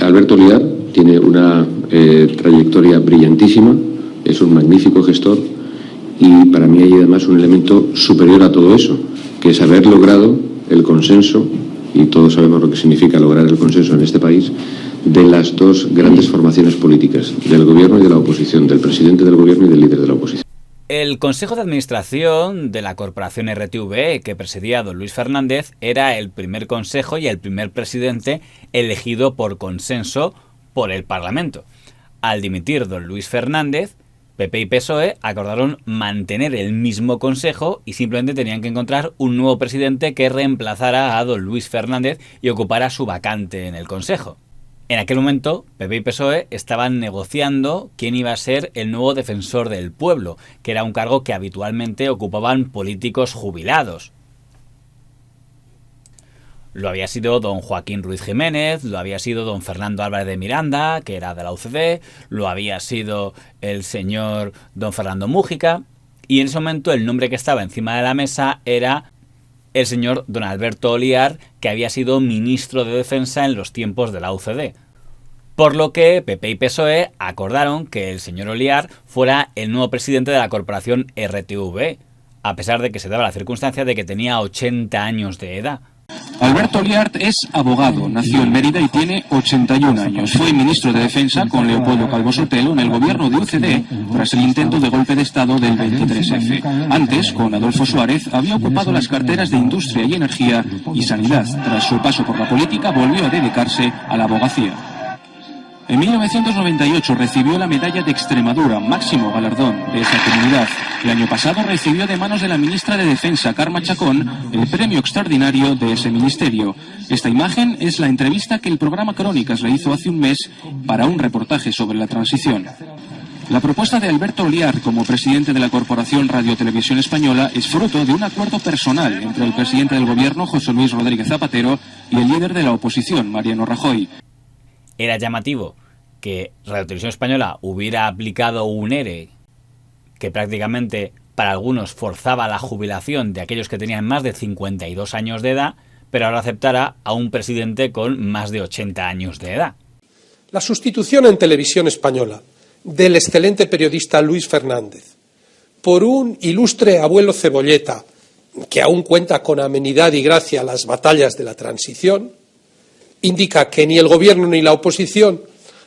Alberto Liar tiene una trayectoria brillantísima, es un magnífico gestor y para mí hay además un elemento superior a todo eso, que es haber logrado el consenso, y todos sabemos lo que significa lograr el consenso en este país, de las dos grandes formaciones políticas, del gobierno y de la oposición, del presidente del gobierno y del líder de la oposición. El Consejo de Administración de la Corporación RTV, que presidía don Luis Fernández, era el primer consejo y el primer presidente elegido por consenso por el Parlamento. Al dimitir don Luis Fernández, PP y PSOE acordaron mantener el mismo consejo y simplemente tenían que encontrar un nuevo presidente que reemplazara a don Luis Fernández y ocupara su vacante en el consejo. En aquel momento, PP y PSOE estaban negociando quién iba a ser el nuevo defensor del pueblo, que era un cargo que habitualmente ocupaban políticos jubilados. Lo había sido don Joaquín Ruiz Jiménez, lo había sido don Fernando Álvarez de Miranda, que era de la UCD, lo había sido el señor don Fernando Mújica, y en ese momento el nombre que estaba encima de la mesa era el señor don Alberto Oliar, que había sido ministro de Defensa en los tiempos de la UCD. Por lo que PP y PSOE acordaron que el señor Oliar fuera el nuevo presidente de la corporación RTV, a pesar de que se daba la circunstancia de que tenía 80 años de edad. Alberto Oliar es abogado, nació en Mérida y tiene 81 años. Fue ministro de Defensa con Leopoldo Calvo Sotelo en el gobierno de UCD tras el intento de golpe de Estado del 23F. Antes, con Adolfo Suárez, había ocupado las carteras de Industria y Energía y Sanidad. Tras su paso por la política, volvió a dedicarse a la abogacía. En 1998 recibió la Medalla de Extremadura, máximo galardón de esa comunidad. El año pasado recibió de manos de la ministra de Defensa, Carme Chacón, el premio extraordinario de ese ministerio. Esta imagen es la entrevista que el programa Crónicas le hizo hace un mes para un reportaje sobre la transición. La propuesta de Alberto Oliar como presidente de la Corporación Radio Televisión Española es fruto de un acuerdo personal entre el presidente del gobierno, José Luis Rodríguez Zapatero, y el líder de la oposición, Mariano Rajoy. Era llamativo que Radio Televisión Española hubiera aplicado un ERE que prácticamente para algunos forzaba la jubilación de aquellos que tenían más de 52 años de edad, pero ahora aceptara a un presidente con más de 80 años de edad. La sustitución en Televisión Española del excelente periodista Luis Fernández por un ilustre abuelo Cebolleta, que aún cuenta con amenidad y gracia las batallas de la transición, indica que ni el gobierno ni la oposición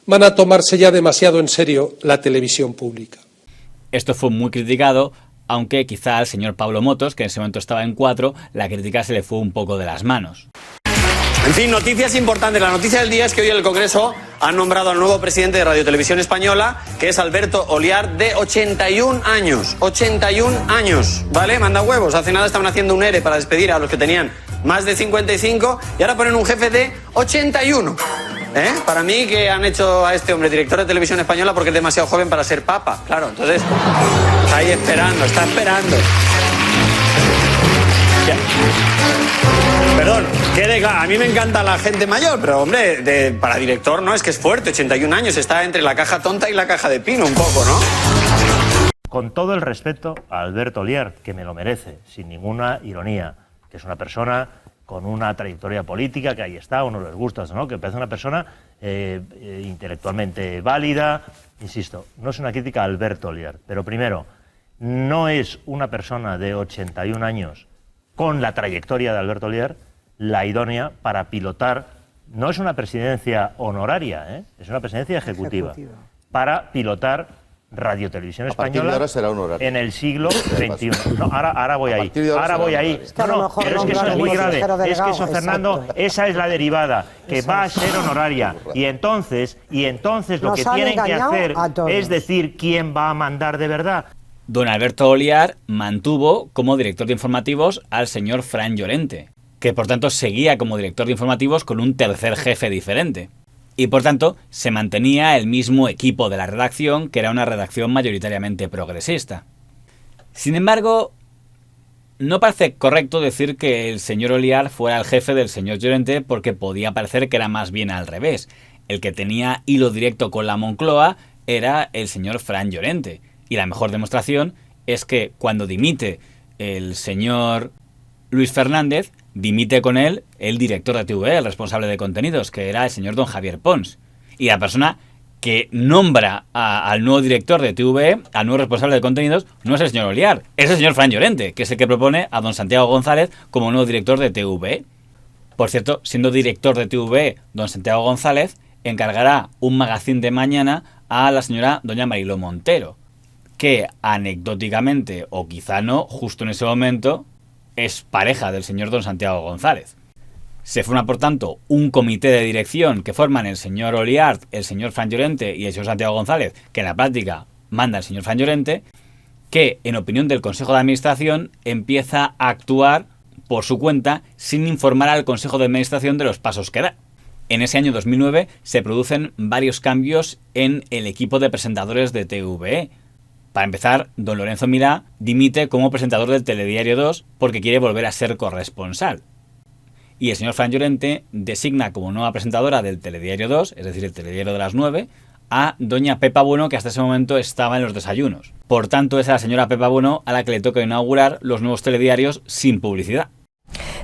van a tomarse ya demasiado en serio la televisión pública. Esto fue muy criticado, aunque quizá al señor Pablo Motos, que en ese momento estaba en 4, la crítica se le fue un poco de las manos. En fin, noticias importantes. La noticia del día es que hoy el Congreso ha nombrado al nuevo presidente de Radio Televisión Española, que es Alberto Oliar, de 81 años. 81 años, ¿vale? Manda huevos. Hace nada estaban haciendo un ERE para despedir a los que tenían más de 55 y ahora ponen un jefe de 81. Para mí que han hecho a este hombre director de Televisión Española porque es demasiado joven para ser papa. Claro, entonces está ahí esperando, está esperando. Ya. Perdón, quede claro, a mí me encanta la gente mayor, pero hombre, para director no, es que es fuerte, 81 años, está entre la caja tonta y la caja de pino un poco, ¿no? Con todo el respeto a Alberto Oliar, que me lo merece, sin ninguna ironía, que es una persona con una trayectoria política, que ahí está, a uno les gusta, ¿no? Que parece una persona intelectualmente válida. Insisto, no es una crítica a Alberto Oliar, pero primero, no es una persona de 81 años con la trayectoria de Alberto Oliar la idónea para pilotar, no es una presidencia honoraria, es una presidencia ejecutiva, para pilotar Radio Televisión Española en el siglo XXI. No, ahora voy ahí. Ahora voy ahí. No, pero es que eso es muy grave. Es que eso, Fernando, esa es la derivada, que va a ser honoraria. Y entonces lo que tienen que hacer es decir quién va a mandar de verdad. Don Alberto Oliar mantuvo como director de informativos al señor Fran Llorente, que por tanto seguía como director de informativos con un tercer jefe diferente. Y por tanto se mantenía el mismo equipo de la redacción, que era una redacción mayoritariamente progresista. Sin embargo, no parece correcto decir que el señor Oliar fuera el jefe del señor Llorente, porque podía parecer que era más bien al revés. El que tenía hilo directo con la Moncloa era el señor Fran Llorente. Y la mejor demostración es que cuando dimite el señor Luis Fernández, dimite con él el director de TV, el responsable de contenidos, que era el señor don Javier Pons. Y la persona que nombra al nuevo director de TVE, al nuevo responsable de contenidos, no es el señor Oliar, es el señor Fran Llorente, que es el que propone a don Santiago González como nuevo director de TVE. Por cierto, siendo director de TVE, don Santiago González encargará un magazín de mañana a la señora doña Mariló Montero, que anecdóticamente, o quizá no, justo en ese momento, es pareja del señor don Santiago González. Se forma, por tanto, un comité de dirección que forman el señor Oliart, el señor Fran Llorente y el señor Santiago González, que en la práctica manda el señor Fran Llorente, que, en opinión del Consejo de Administración, empieza a actuar por su cuenta sin informar al Consejo de Administración de los pasos que da. En ese año 2009 se producen varios cambios en el equipo de presentadores de TVE. Para empezar, don Lorenzo Milá dimite como presentador del Telediario 2 porque quiere volver a ser corresponsal. Y el señor Fran Llorente designa como nueva presentadora del Telediario 2, es decir, el Telediario de las 9, a doña Pepa Bueno, que hasta ese momento estaba en los desayunos. Por tanto, es a la señora Pepa Bueno a la que le toca inaugurar los nuevos telediarios sin publicidad.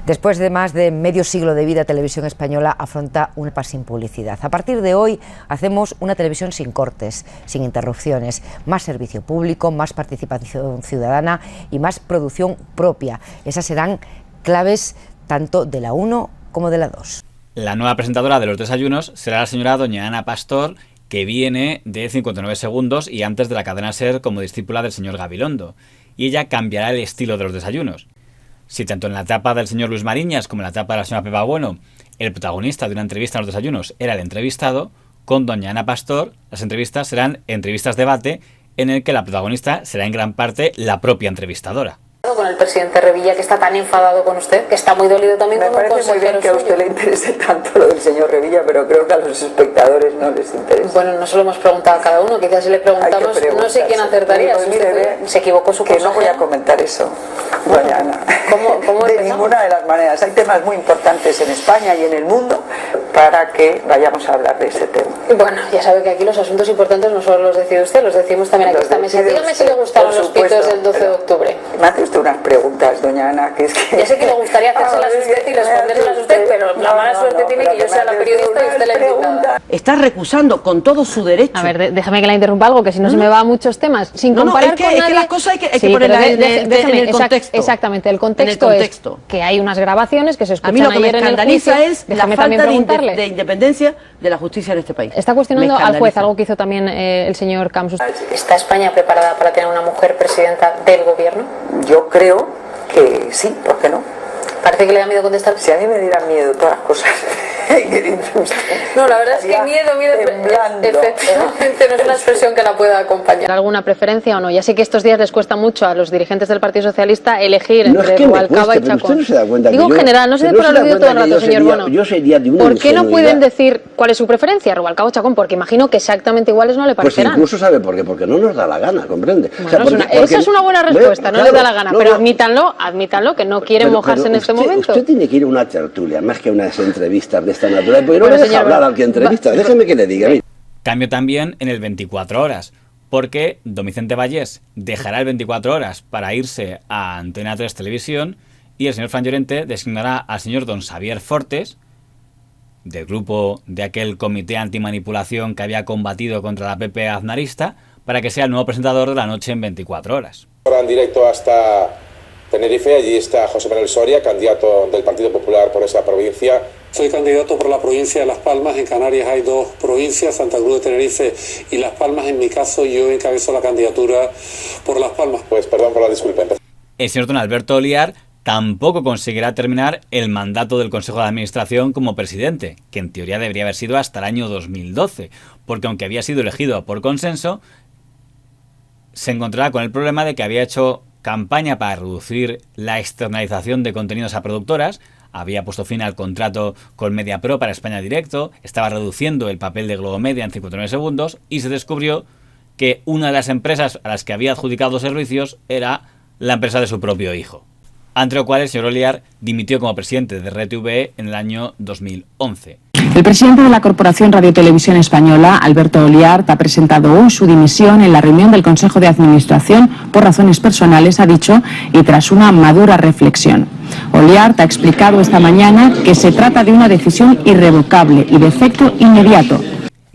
Después de más de medio siglo de vida, Televisión Española afronta una etapa sin publicidad. A partir de hoy hacemos una televisión sin cortes, sin interrupciones, más servicio público, más participación ciudadana y más producción propia. Esas serán claves tanto de la 1 como de la 2. La nueva presentadora de los desayunos será la señora doña Ana Pastor, que viene de 59 segundos y antes de la cadena SER como discípula del señor Gabilondo, y ella cambiará el estilo de los desayunos. Si tanto en la etapa del señor Luis Mariñas como en la etapa de la señora Pepa Bueno el protagonista de una entrevista en los desayunos era el entrevistado, con doña Ana Pastor las entrevistas serán entrevistas debate en el que la protagonista será en gran parte la propia entrevistadora. Con el presidente Revilla, que está tan enfadado con usted, que está muy dolido también con un consejero suyo. Me parece muy bien que a usted le interese tanto lo del señor Revilla, pero creo que a los espectadores no les interesa. Bueno, no se lo hemos preguntado a cada uno, quizás si le preguntamos, no sé quién acertaría. Pues mire, se equivocó su consejero. Que no voy a comentar eso, doña Ana. ¿Cómo de ninguna de las maneras. Hay temas muy importantes en España y en el mundo para que vayamos a hablar de ese tema. Bueno, ya sabe que aquí los asuntos importantes no solo los decide usted, los decimos también aquí esta mesa. Dígame si le gustaron los pitos del 12 de octubre. Me hace usted unas preguntas, doña Ana, que es que... Ya sé que le gustaría hacérselas a usted y respondérselas a usted, pero la mala suerte tiene que yo sea la periodista y usted la invitada. Está recusando con todo su derecho. A ver, déjame que la interrumpa algo, que si no se me va a muchos temas. Sin comparar con nadie... Es que las cosas hay que ponerlas en el contexto. Exactamente, el contexto es que hay unas grabaciones que se escuchan ayer en el juicio. A mí lo que me escandaliza es la falta de independencia de la justicia en este país. Está cuestionando al juez, algo que hizo también el señor Camps. ¿Está España preparada para tener una mujer presidenta del gobierno? Yo creo que sí, ¿por qué no? Parece que le da miedo contestar. Si a mí me dieran miedo todas las cosas. No, la verdad es que miedo, efectivamente no es una expresión que la pueda acompañar. ¿Alguna preferencia o no? Ya sé que estos días les cuesta mucho a los dirigentes del Partido Socialista elegir entre Rubalcaba y Chacón. Digo en general, no se dé por aludido todo el rato, señor Bono. ¿Por qué no pueden decir cuál es su preferencia, Rubalcaba o Chacón? Porque imagino que exactamente iguales no le parecerán. Pues incluso sabe por qué, porque no nos da la gana, ¿comprende? Bueno, esa es una buena respuesta, no le da la gana, pero admítanlo, que no quieren mojarse en este momento. Usted tiene que ir a una tertulia, más que unas entrevistas de esta naturaleza, porque no le deja hablar al que entrevista. Déjeme que le diga. Cambio también en el 24 horas, porque don Vicente Vallés dejará el 24 horas para irse a Antena 3 Televisión y el señor Fran Llorente designará al señor don Xavier Fortes, del grupo de aquel comité antimanipulación que había combatido contra la PP aznarista, para que sea el nuevo presentador de La Noche en 24 horas. Ahora en directo hasta Tenerife, allí está José Manuel Soria, candidato del Partido Popular por esa provincia. Soy candidato por la provincia de Las Palmas. En Canarias hay dos provincias, Santa Cruz de Tenerife y Las Palmas. En mi caso, yo encabezo la candidatura por Las Palmas. Pues perdón por la disculpa. El señor don Alberto Oliar tampoco conseguirá terminar el mandato del Consejo de Administración como presidente, que en teoría debería haber sido hasta el año 2012, porque aunque había sido elegido por consenso, se encontrará con el problema de que había hecho campaña para reducir la externalización de contenidos a productoras, había puesto fin al contrato con MediaPro para España Directo, estaba reduciendo el papel de Globomedia en 59 segundos y se descubrió que una de las empresas a las que había adjudicado servicios era la empresa de su propio hijo. Ante lo cual el señor Oliar dimitió como presidente de RTVE en el año 2011. El presidente de la Corporación Radio Televisión Española, Alberto Oliart, ha presentado hoy su dimisión en la reunión del Consejo de Administración por razones personales, ha dicho, y tras una madura reflexión. Oliart ha explicado esta mañana que se trata de una decisión irrevocable y de efecto inmediato.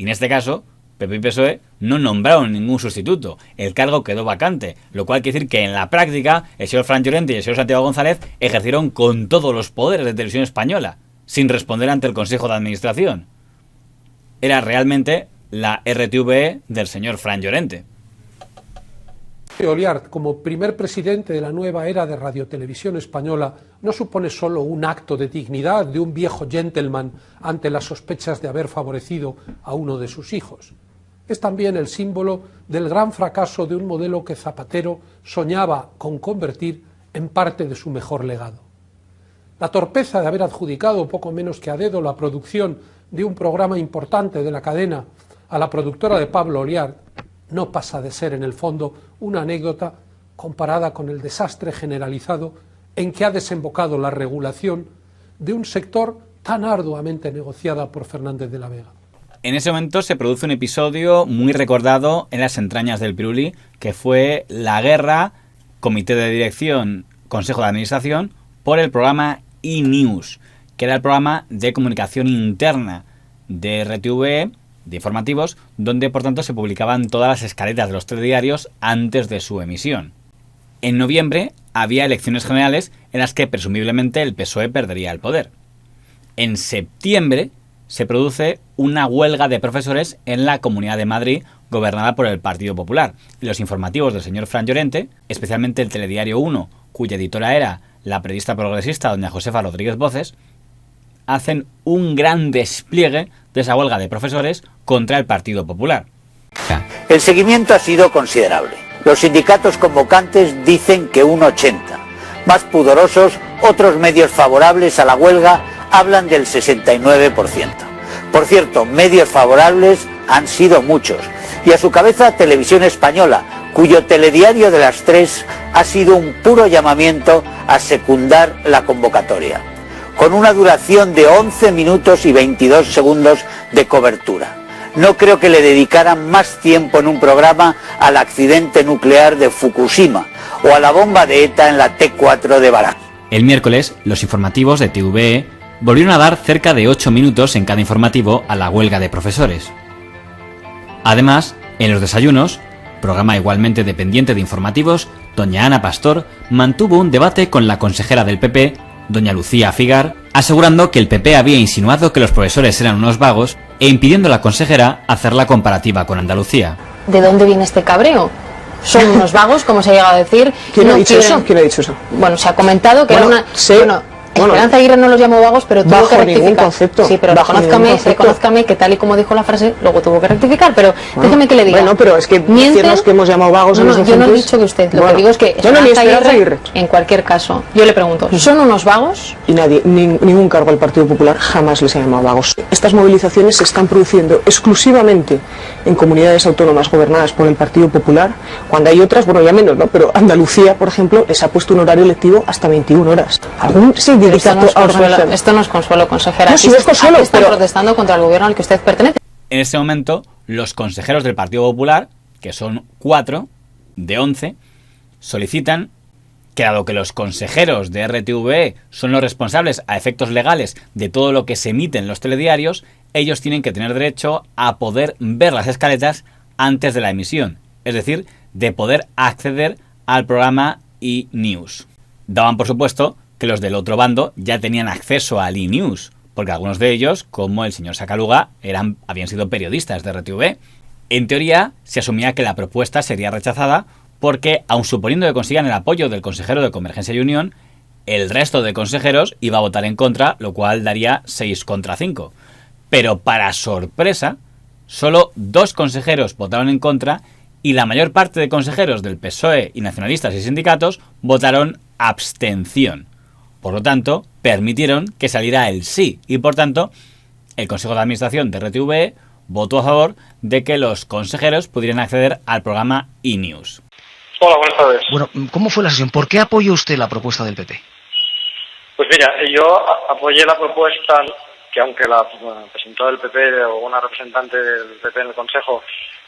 Y en este caso, PP y PSOE no nombraron ningún sustituto. El cargo quedó vacante, lo cual quiere decir que en la práctica el señor Fran Llorente y el señor Santiago González ejercieron con todos los poderes de Televisión Española, sin responder ante el Consejo de Administración. Era realmente la RTVE del señor Fran Llorente. Oliart, como primer presidente de la nueva era de Radiotelevisión Española, no supone solo un acto de dignidad de un viejo gentleman ante las sospechas de haber favorecido a uno de sus hijos. Es también el símbolo del gran fracaso de un modelo que Zapatero soñaba con convertir en parte de su mejor legado. La torpeza de haber adjudicado poco menos que a dedo la producción de un programa importante de la cadena a la productora de Pablo Oliart no pasa de ser, en el fondo, una anécdota comparada con el desastre generalizado en que ha desembocado la regulación de un sector tan arduamente negociada por Fernández de la Vega. En ese momento se produce un episodio muy recordado en las entrañas del Piruli, que fue la guerra, comité de dirección, consejo de administración, por el programa E-News, que era el programa de comunicación interna de RTVE, de informativos, donde por tanto se publicaban todas las escaletas de los telediarios antes de su emisión. En noviembre había elecciones generales en las que presumiblemente el PSOE perdería el poder. En septiembre se produce una huelga de profesores en la Comunidad de Madrid gobernada por el Partido Popular, y los informativos del señor Fran Llorente, especialmente el Telediario 1, cuya editora era la periodista progresista doña Josefa Rodríguez Voces, hacen un gran despliegue de esa huelga de profesores contra el Partido Popular. El seguimiento ha sido considerable. Los sindicatos convocantes dicen que un 80%. Más pudorosos, otros medios favorables a la huelga hablan del 69%. Por cierto, medios favorables han sido muchos. Y a su cabeza Televisión Española, cuyo telediario de las 3 ha sido un puro llamamiento a secundar la convocatoria, con una duración de 11 minutos y 22 segundos de cobertura. No creo que le dedicaran más tiempo en un programa al accidente nuclear de Fukushima o a la bomba de ETA en la T4 de Barak. El miércoles, los informativos de TVE volvieron a dar cerca de 8 minutos en cada informativo a la huelga de profesores. Además, en los desayunos, programa igualmente dependiente de informativos, doña Ana Pastor mantuvo un debate con la consejera del PP, doña Lucía Figar, asegurando que el PP había insinuado que los profesores eran unos vagos e impidiendo a la consejera hacer la comparativa con Andalucía. ¿De dónde viene este cabreo? Son unos vagos, como se ha llegado a decir. ¿Quién ha dicho eso? ¿Quién ha dicho eso? Bueno, se ha comentado que era una... Sí. Esperanza Aguirre no los llamó vagos, pero tuvo que rectificar. Ningún concepto. Sí, pero reconózcame que tal y como dijo la frase, luego tuvo que rectificar, pero déjeme que le diga. Bueno, pero es que decirnos que hemos llamado vagos a los yo no he dicho que usted, lo que digo es que Esperanza Aguirre, en cualquier caso, yo le pregunto, ¿son unos vagos? Y nadie, ningún cargo del Partido Popular jamás les ha llamado vagos. Estas movilizaciones se están produciendo exclusivamente en comunidades autónomas gobernadas por el Partido Popular, cuando hay otras, bueno, ya menos, ¿no? Pero Andalucía, por ejemplo, les ha puesto un horario lectivo hasta 21 horas. ¿Algún Esto no es consuelo, consejera. No, si es consuelo, están protestando contra el gobierno al que usted pertenece. En este momento, los consejeros del Partido Popular, que son 4 de 11, solicitan que, dado que los consejeros de RTVE son los responsables a efectos legales de todo lo que se emite en los telediarios, ellos tienen que tener derecho a poder ver las escaletas antes de la emisión, es decir, de poder acceder al programa E-News. Daban por supuesto que los del otro bando ya tenían acceso al E-News, porque algunos de ellos, como el señor Sacaluga, habían sido periodistas de RTV. En teoría, se asumía que la propuesta sería rechazada porque, aun suponiendo que consigan el apoyo del consejero de Convergencia y Unión, el resto de consejeros iba a votar en contra, lo cual daría 6 contra 5. Pero, para sorpresa, solo 2 consejeros votaron en contra y la mayor parte de consejeros del PSOE y nacionalistas y sindicatos votaron abstención. Por lo tanto, permitieron que saliera el sí y, por tanto, el Consejo de Administración de RTVE votó a favor de que los consejeros pudieran acceder al programa E-News. Hola, buenas tardes. Bueno, ¿cómo fue la sesión? ¿Por qué apoyó usted la propuesta del PP? Pues mira, yo apoyé la propuesta que, aunque la presentó el PP o una representante del PP en el Consejo,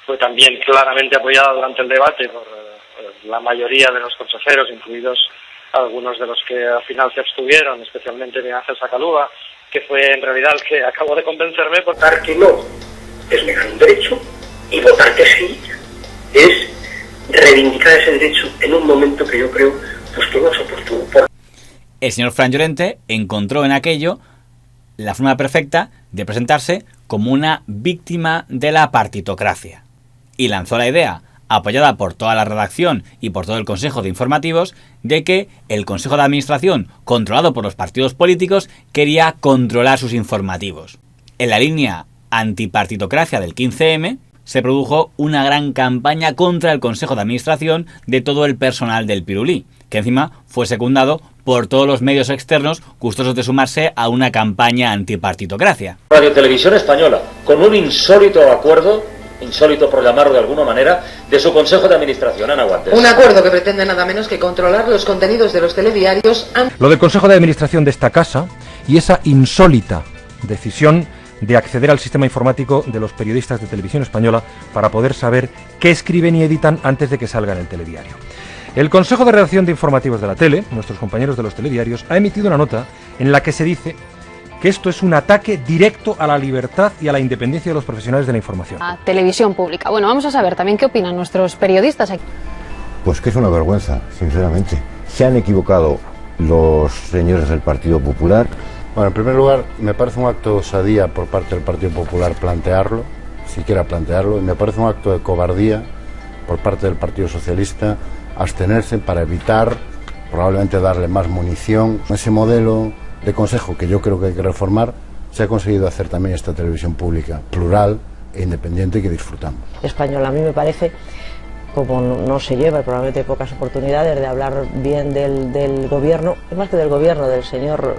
fue también claramente apoyada durante el debate por la mayoría de los consejeros, incluidos algunos de los que al final se abstuvieron, especialmente Miguel Ángel Sacaluga, que fue en realidad el que acabó de convencerme porque es negar un derecho, y votar que sí es reivindicar ese derecho en un momento que yo creo pues que no es oportuno. El señor Fran Llorente encontró en aquello la forma perfecta de presentarse como una víctima de la partitocracia y lanzó la idea, apoyada por toda la redacción y por todo el Consejo de Informativos, de que el Consejo de Administración, controlado por los partidos políticos, quería controlar sus informativos. En la línea antipartitocracia del 15M, se produjo una gran campaña contra el Consejo de Administración de todo el personal del Pirulí, que encima fue secundado por todos los medios externos gustosos de sumarse a una campaña antipartitocracia. Radio Televisión Española, con un insólito acuerdo, insólito por llamarlo de alguna manera, de su Consejo de Administración. Ana Guantes. Un acuerdo que pretende nada menos que controlar los contenidos de los telediarios. Lo del Consejo de Administración de esta casa y esa insólita decisión de acceder al sistema informático de los periodistas de Televisión Española para poder saber qué escriben y editan antes de que salga en el telediario. El Consejo de Redacción de Informativos de la Tele, nuestros compañeros de los telediarios, ha emitido una nota en la que se dice que esto es un ataque directo a la libertad y a la independencia de los profesionales de la información. A televisión pública. Bueno, vamos a saber también qué opinan nuestros periodistas aquí. Pues que es una vergüenza, sinceramente. Se han equivocado los señores del Partido Popular. Bueno, en primer lugar, me parece un acto de osadía por parte del Partido Popular plantearlo, siquiera plantearlo, y me parece un acto de cobardía por parte del Partido Socialista abstenerse para evitar probablemente darle más munición. Ese modelo de consejo que yo creo que hay que reformar, se ha conseguido hacer también esta televisión pública plural e independiente que disfrutamos. Española, a mí me parece, como no se lleva, y probablemente hay pocas oportunidades de hablar bien del gobierno, es más que del gobierno, del señor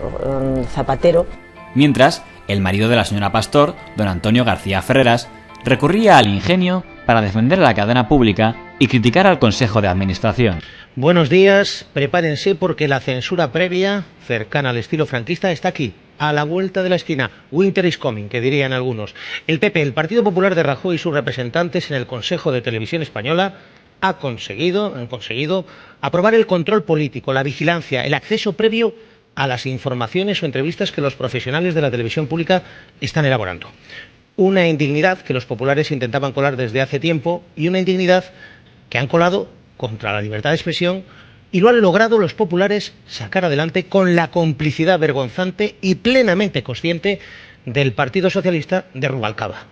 Zapatero. Mientras, el marido de la señora Pastor, don Antonio García Ferreras, recurría al ingenio para defender a la cadena pública y criticar al Consejo de Administración. Buenos días, prepárense porque la censura previa, cercana al estilo franquista, está aquí, a la vuelta de la esquina. Winter is coming, que dirían algunos. El PP, el Partido Popular de Rajoy y sus representantes en el Consejo de Televisión Española han conseguido aprobar el control político, la vigilancia, el acceso previo a las informaciones o entrevistas que los profesionales de la televisión pública están elaborando. Una indignidad que los populares intentaban colar desde hace tiempo y una indignidad que han colado contra la libertad de expresión y lo han logrado los populares sacar adelante con la complicidad vergonzante y plenamente consciente del Partido Socialista de Rubalcaba.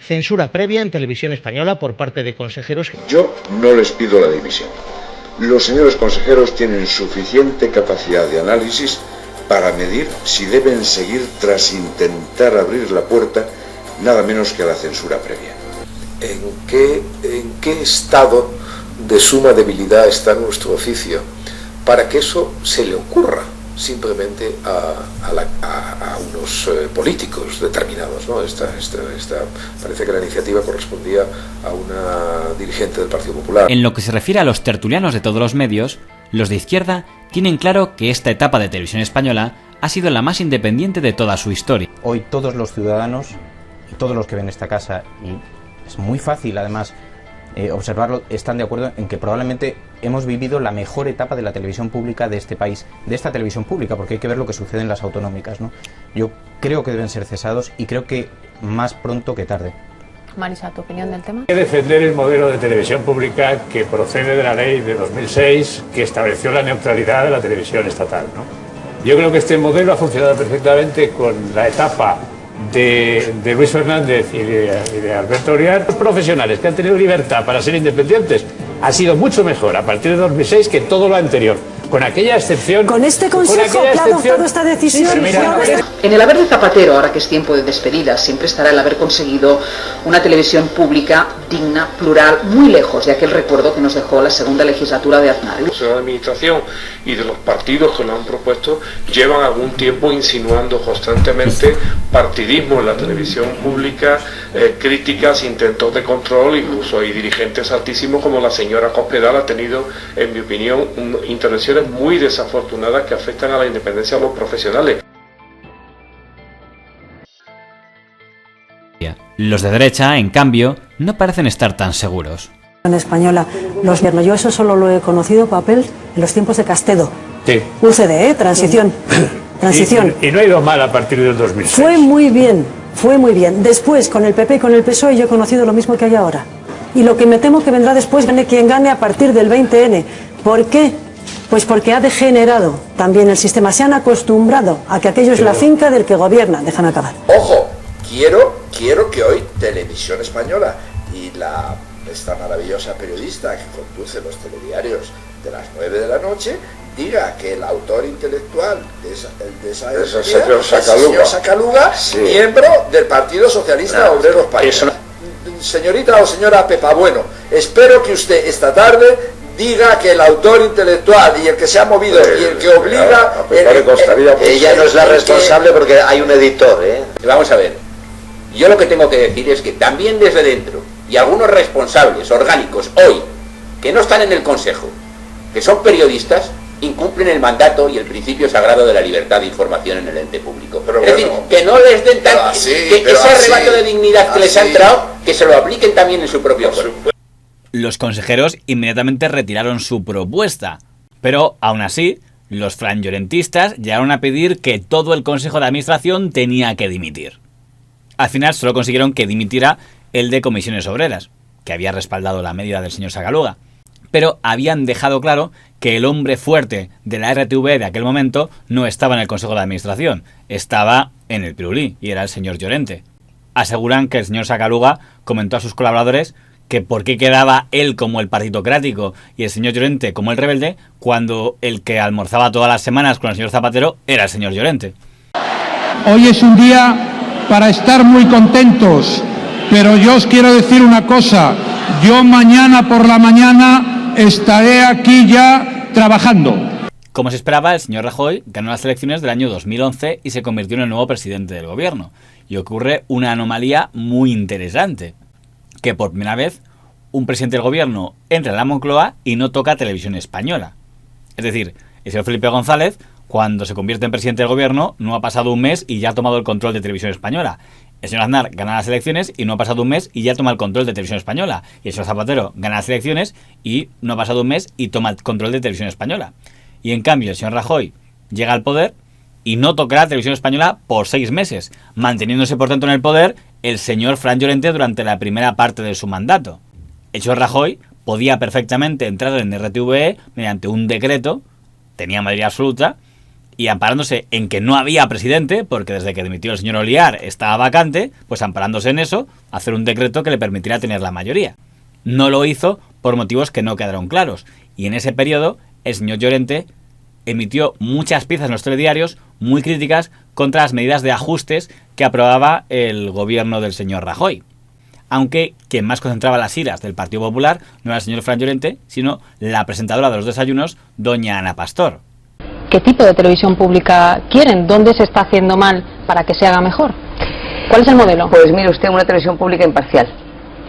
Censura previa en Televisión Española por parte de consejeros. Yo no les pido la dimisión. Los señores consejeros tienen suficiente capacidad de análisis para medir si deben seguir tras intentar abrir la puerta nada menos que a la censura previa. ¿En qué estado de suma debilidad está nuestro oficio para que eso se le ocurra simplemente a unos políticos determinados, ¿no? Parece que la iniciativa correspondía a una dirigente del Partido Popular. En lo que se refiere a los tertulianos de todos los medios, los de izquierda tienen claro que esta etapa de Televisión Española ha sido la más independiente de toda su historia. Hoy todos los ciudadanos, todos los que ven esta casa, y es muy fácil además observarlo, están de acuerdo en que probablemente hemos vivido la mejor etapa de la televisión pública de este país, de esta televisión pública, porque hay que ver lo que sucede en las autonómicas, ¿no? Yo creo que deben ser cesados y creo que más pronto que tarde. Marisa, ¿tu opinión del tema? Hay que defender el modelo de televisión pública que procede de la ley de 2006 que estableció la neutralidad de la televisión estatal, ¿no? Yo creo que este modelo ha funcionado perfectamente con la etapa de Luis Fernández y de Alberto Oliar. Los profesionales que han tenido libertad para ser independientes ha sido mucho mejor a partir de 2006 que todo lo anterior, con aquella excepción. Con este Consejo que ha adoptado esta decisión. Sí, en el haber de Zapatero, ahora que es tiempo de despedida, siempre estará el haber conseguido una televisión pública digna, plural, muy lejos de aquel recuerdo que nos dejó la segunda legislatura de Aznar. La administración y de los partidos que lo han propuesto llevan algún tiempo insinuando constantemente partidismo en la televisión pública, críticas, intentos de control, incluso hay dirigentes altísimos como la señora Cospedal ha tenido, en mi opinión, intervenciones muy desafortunadas que afectan a la independencia de los profesionales. Los de derecha, en cambio, no parecen estar tan seguros. En Española, los gobiernos, yo eso solo lo he conocido papel en los tiempos de Castedo. Sí. UCD, transición. Transición. Y no ha ido mal a partir del 2006. Fue muy bien. fue muy bien. Después, con el PP y con el PSOE, yo he conocido lo mismo que hay ahora. Y lo que me temo que vendrá después, gane quien gane a partir del 20N. ¿Por qué? Pues porque ha degenerado también el sistema. Se han acostumbrado a que aquello es la finca del que gobierna. Déjame acabar. Ojo, quiero que hoy Televisión Española y esta maravillosa periodista que conduce los telediarios de las 9 de la noche diga que el autor intelectual de esa es el señor Sacaluga, sí, miembro del Partido Socialista Obrero Español. Señorita o señora Pepa, bueno, espero que usted esta tarde diga que el autor intelectual y el que se ha movido y el que obliga... ella no es la responsable porque hay un editor, ¿eh? Vamos a ver, yo lo que tengo que decir es que también desde dentro, y algunos responsables orgánicos hoy, que no están en el Consejo, que son periodistas, incumplen el mandato y el principio sagrado de la libertad de información en el ente público. Pero es decir, que no les den tanto, que ese arrebato de dignidad que les ha entrado, que se lo apliquen también en su propio cuerpo. Los consejeros inmediatamente retiraron su propuesta, pero aún así, los franllorentistas llegaron a pedir que todo el Consejo de Administración tenía que dimitir. Al final solo consiguieron que dimitiera el de Comisiones Obreras, que había respaldado la medida del señor Sagaluga, pero habían dejado claro que el hombre fuerte de la RTV de aquel momento no estaba en el Consejo de Administración, estaba en el Pirulí, y era el señor Llorente. Aseguran que el señor Sagaluga comentó a sus colaboradores que por qué quedaba él como el partitocrático y el señor Llorente como el rebelde, cuando el que almorzaba todas las semanas con el señor Zapatero era el señor Llorente. Hoy es un día para estar muy contentos, pero yo os quiero decir una cosa, yo mañana por la mañana estaré aquí ya trabajando. Como se esperaba, el señor Rajoy ganó las elecciones del año 2011 y se convirtió en el nuevo presidente del gobierno. Y ocurre una anomalía muy interesante, que por primera vez un presidente del gobierno entra en la Moncloa y no toca Televisión Española. Es decir, el señor Felipe González, cuando se convierte en presidente del gobierno, no ha pasado un mes y ya ha tomado el control de Televisión Española. El señor Aznar gana las elecciones y no ha pasado un mes y ya toma el control de Televisión Española. Y el señor Zapatero gana las elecciones y no ha pasado un mes y toma el control de Televisión Española. Y en cambio el señor Rajoy llega al poder y no tocará Televisión Española por 6 meses, manteniéndose por tanto en el poder el señor Fran Llorente durante la primera parte de su mandato. El señor Rajoy podía perfectamente entrar en RTVE mediante un decreto, tenía mayoría absoluta, y amparándose en que no había presidente, porque desde que dimitió el señor Oliar estaba vacante, pues amparándose en eso, hacer un decreto que le permitiera tener la mayoría. No lo hizo por motivos que no quedaron claros, y en ese periodo el señor Llorente emitió muchas piezas en los telediarios muy críticas contra las medidas de ajustes que aprobaba el gobierno del señor Rajoy. Aunque quien más concentraba las iras del Partido Popular no era el señor Fran Llorente, sino la presentadora de los desayunos, doña Ana Pastor. ¿Qué tipo de televisión pública quieren? ¿Dónde se está haciendo mal para que se haga mejor? ¿Cuál es el modelo? Pues mire usted, una televisión pública imparcial.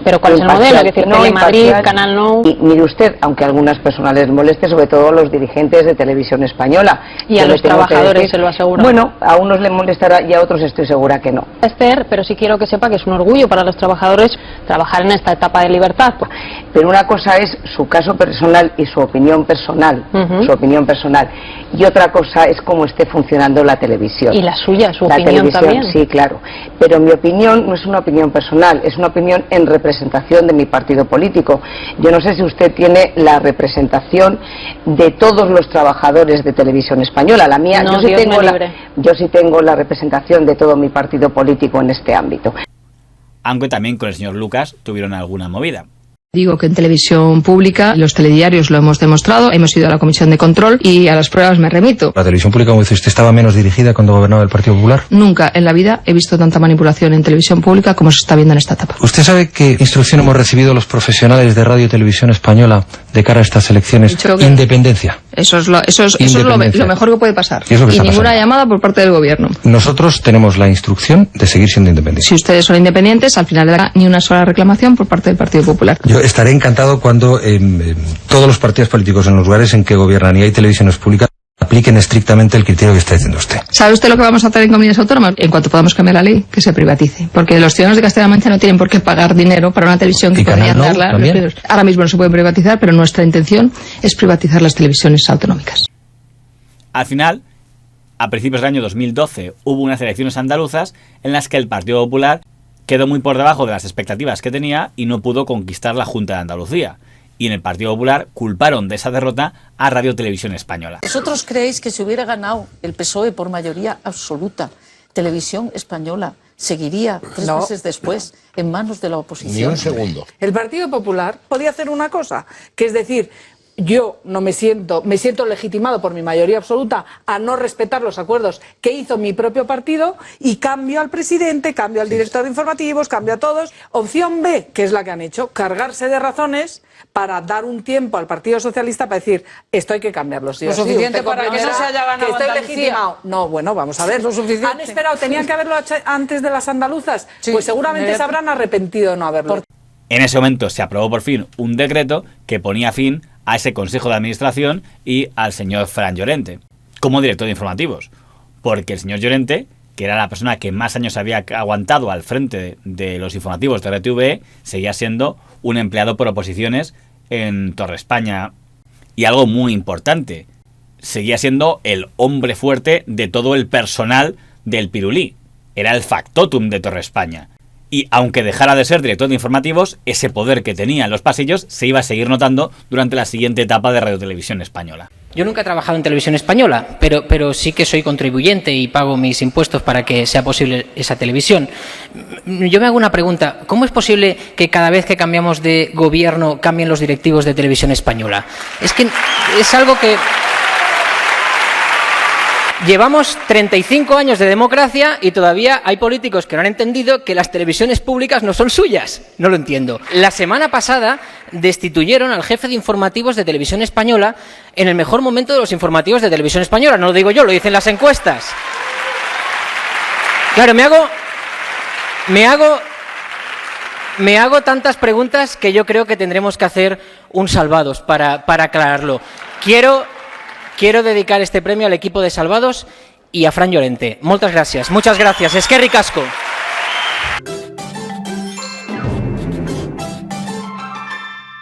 ¿Pero cuál es el modelo? Es decir, no, Telemadrid, Canal No... Y mire usted, aunque a algunas personas les moleste, sobre todo a los dirigentes de Televisión Española. Y a los trabajadores, se lo aseguro. Bueno, a unos les molestará y a otros estoy segura que no. Esther, pero sí quiero que sepa que es un orgullo para los trabajadores trabajar en esta etapa de libertad. Pero una cosa es su caso personal y su opinión personal, y otra cosa es cómo esté funcionando la televisión. Y la suya, su opinión también. Sí, claro. Pero mi opinión no es una opinión personal, es una opinión en representación de mi partido político. Yo no sé si usted tiene la representación de todos los trabajadores de Televisión Española. La mía, no, yo sí tengo la representación de todo mi partido político en este ámbito. Aunque también con el señor Lucas tuvieron alguna movida. Digo que en televisión pública, los telediarios lo hemos demostrado, hemos ido a la Comisión de Control y a las pruebas me remito. ¿La televisión pública, como dice usted, estaba menos dirigida cuando gobernaba el Partido Popular? Nunca en la vida he visto tanta manipulación en televisión pública como se está viendo en esta etapa. ¿Usted sabe qué instrucción hemos recibido los profesionales de Radio y Televisión Española de cara a estas elecciones? Independencia. Eso es lo mejor que puede pasar. Y ninguna llamada por parte del gobierno. Nosotros tenemos la instrucción de seguir siendo independientes. Si ustedes son independientes, al final no habrá ni una sola reclamación por parte del Partido Popular. Yo estaré encantado cuando todos los partidos políticos en los lugares en que gobiernan y hay televisiones públicas apliquen estrictamente el criterio que está diciendo usted. ¿Sabe usted lo que vamos a hacer en comunidades autónomas? En cuanto podamos cambiar la ley, que se privatice. Porque los ciudadanos de Castilla-La Mancha no tienen por qué pagar dinero para una televisión que podrían darla. Ahora mismo no se puede privatizar, pero nuestra intención es privatizar las televisiones autonómicas. Al final, a principios del año 2012 hubo unas elecciones andaluzas en las que el Partido Popular quedó muy por debajo de las expectativas que tenía y no pudo conquistar la Junta de Andalucía. Y en el Partido Popular culparon de esa derrota a Radio Televisión Española. ¿Vosotros creéis que si hubiera ganado el PSOE por mayoría absoluta, Televisión Española seguiría 3 meses después en manos de la oposición? Ni un segundo. El Partido Popular podía hacer una cosa, que es decir, yo no me siento legitimado por mi mayoría absoluta a no respetar los acuerdos que hizo mi propio partido y cambio al presidente, cambio al director de informativos, cambio a todos. Opción B, que es la que han hecho, cargarse de razones para dar un tiempo al Partido Socialista para decir, esto hay que cambiarlo. Sí, lo suficiente para que no se haya ganado que estoy legitimado. No, bueno, vamos a ver. Lo suficiente. Han esperado, tenían que haberlo hecho antes de las andaluzas. Sí, pues seguramente se habrán arrepentido de no haberlo hecho. En ese momento se aprobó por fin un decreto que ponía fin a ese Consejo de Administración y al señor Fran Llorente como director de informativos, porque el señor Llorente, que era la persona que más años había aguantado al frente de los informativos de RTV, seguía siendo un empleado por oposiciones en Torre España. Y algo muy importante, seguía siendo el hombre fuerte de todo el personal del Pirulí. Era el factotum de Torre España. Y aunque dejara de ser director de informativos, ese poder que tenía en los pasillos se iba a seguir notando durante la siguiente etapa de Radio Televisión Española. Yo nunca he trabajado en Televisión Española, pero sí que soy contribuyente y pago mis impuestos para que sea posible esa televisión. Yo me hago una pregunta, ¿cómo es posible que cada vez que cambiamos de gobierno cambien los directivos de Televisión Española? Es que es algo que... Llevamos 35 años de democracia y todavía hay políticos que no han entendido que las televisiones públicas no son suyas. No lo entiendo. La semana pasada destituyeron al jefe de informativos de Televisión Española en el mejor momento de los informativos de Televisión Española. No lo digo yo, lo dicen las encuestas. Claro, me hago tantas preguntas que yo creo que tendremos que hacer un Salvados para aclararlo. Quiero dedicar este premio al equipo de Salvados y a Fran Llorente. Muchas gracias. Eskerrik asko.